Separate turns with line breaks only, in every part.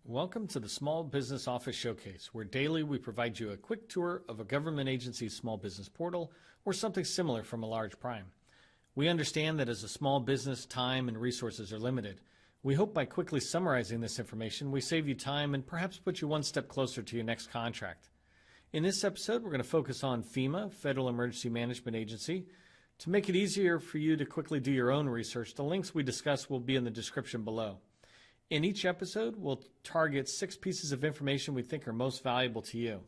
Welcome to the Small Business Office Showcase, where daily we provide you a quick tour of a government agency's small business portal or something similar from a large prime. We understand that as a small business, time and resources are limited. We hope by quickly summarizing this information, we save you time and perhaps put you one step closer to your next contract. In this episode, we're going to focus on FEMA, Federal Emergency Management Agency. To make it easier for you to quickly do your own research, the links we discuss will be in the description below. In each episode, we'll target 6 pieces of information we think are most valuable to you.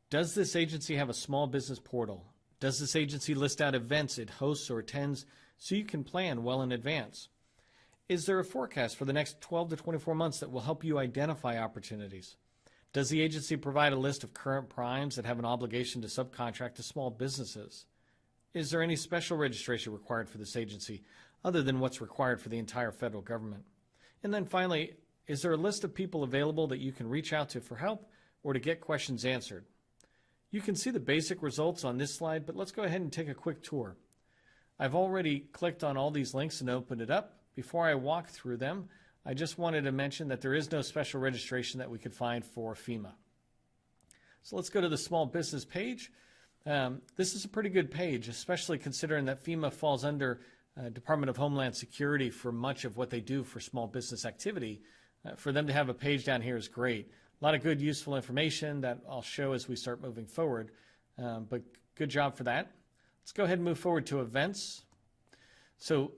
Does this agency have a small business portal? Does this agency list out events it hosts or attends so you can plan well in advance? Is there a forecast for the next 12 to 24 months that will help you identify opportunities? Does the agency provide a list of current primes that have an obligation to subcontract to small businesses? Is there any special registration required for this agency other than what's required for the entire federal government? And then finally, is there a list of people available that you can reach out to for help or to get questions answered? You can see the basic results on this slide, but let's go ahead and take a quick tour. I've already clicked on all these links and opened it up. Before I walk through them, I just wanted to mention that there is no special registration that we could find for FEMA. So let's go to the small business page. This is a pretty good page, especially considering that FEMA falls under Department of Homeland Security for much of what they do for small business activity. For them to have a page down here is great. A lot of good, useful information that I'll show as we start moving forward, but good job for that. Let's go ahead and move forward to events. So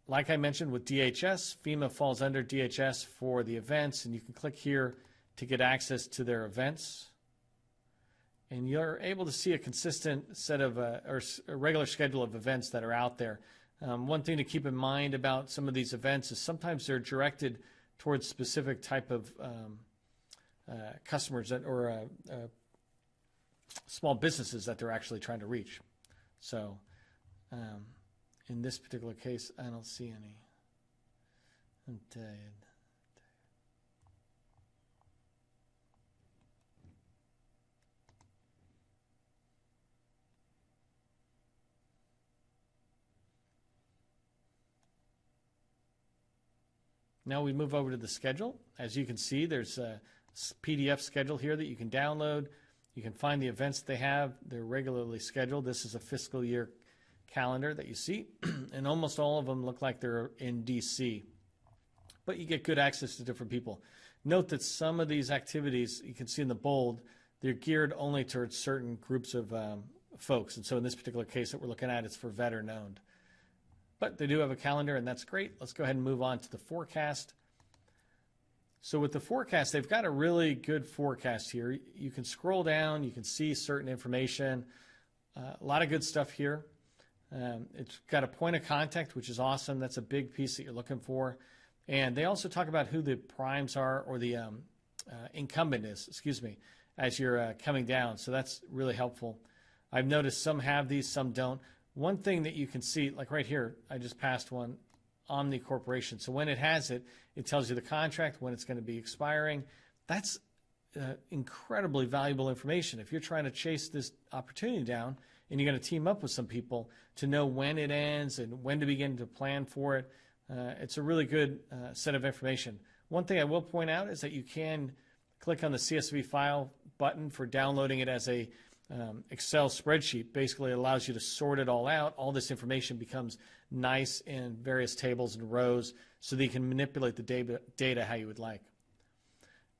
like I mentioned with DHS, FEMA falls under DHS for the events, and you can click here to get access to their events. And you're able to see a consistent set of, or a regular schedule of events that are out there. One thing to keep in mind about some of these events is sometimes they're directed towards specific type of customers that, or small businesses that they're actually trying to reach. So in this particular case, I don't see any. Now we move over to the schedule. As you can see, there's a PDF schedule here that you can download. You can find the events they have. They're regularly scheduled. This is a fiscal year calendar that you see, and almost all of them look like they're in DC. But you get good access to different people. Note that some of these activities, you can see in the bold, they're geared only towards certain groups of folks. And so in this particular case that we're looking at, it's for veteran-owned. But they do have a calendar, and that's great. Let's go ahead and move on to the forecast. So with the forecast, they've got a really good forecast here. You can scroll down. You can see certain information. A lot of good stuff here. It's got a point of contact, which is awesome. That's a big piece that you're looking for. And they also talk about who the primes are, or the incumbent is, as you're coming down. So that's really helpful. I've noticed some have these, some don't. One thing that you can see, like right here, I just passed one, Omni Corporation. So when it has it, it tells you the contract, when it's going to be expiring. That's incredibly valuable information. If you're trying to chase this opportunity down and you're going to team up with some people to know when it ends and when to begin to plan for it, it's a really good set of information. One thing I will point out is that you can click on the CSV file button for downloading it as a Excel spreadsheet. Basically allows you to sort it all out. All this information becomes nice in various tables and rows so that you can manipulate the data how you would like.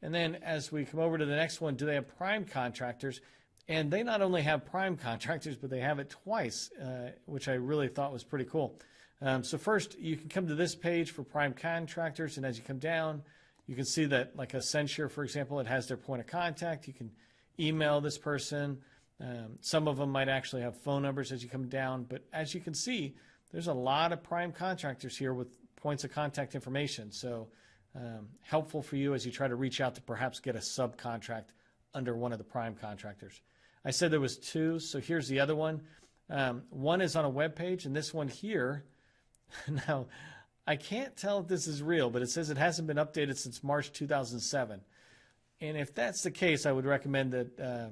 And then as we come over to the next one, do they have prime contractors? And they not only have prime contractors, but they have it twice, which I really thought was pretty cool. So first, you can come to this page for prime contractors, and as you come down, you can see that, like Accenture, for example, it has their point of contact. You can email this person. Some of them might actually have phone numbers as you come down, but as you can see, there's a lot of prime contractors here with points of contact information. So helpful for you as you try to reach out to perhaps get a subcontract under one of the prime contractors. I said there was 2, so here's the other one. One is on a web page, and this one here, now I can't tell if this is real, but it says it hasn't been updated since March 2007. And if that's the case, I would recommend that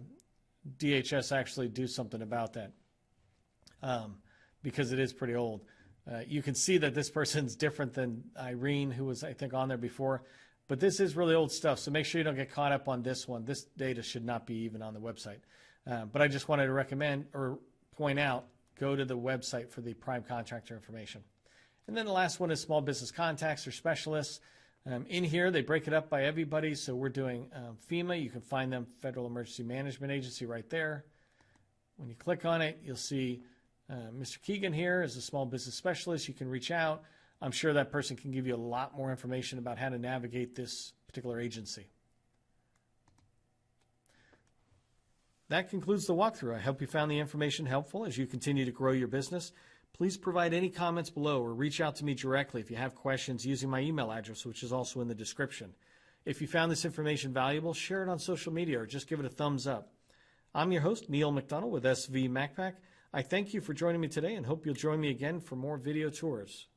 DHS actually do something about that, because it is pretty old. You can see that this person's different than Irene, who was, I think, on there before. But this is really old stuff, so make sure you don't get caught up on this one. This data should not be even on the website. But I just wanted to recommend or point out, go to the website for the prime contractor information. And then the last one is small business contacts or specialists. In here, they break it up by everybody. So we're doing FEMA. You can find them, Federal Emergency Management Agency, right there. When you click on it, you'll see Mr. Keegan here is a small business specialist. You can reach out. I'm sure that person can give you a lot more information about how to navigate this particular agency. That concludes the walkthrough. I hope you found the information helpful as you continue to grow your business. Please provide any comments below or reach out to me directly if you have questions using my email address, which is also in the description. If you found this information valuable, share it on social media or just give it a thumbs up. I'm your host, Neil McDonald with SV MacPack. I thank you for joining me today and hope you'll join me again for more video tours.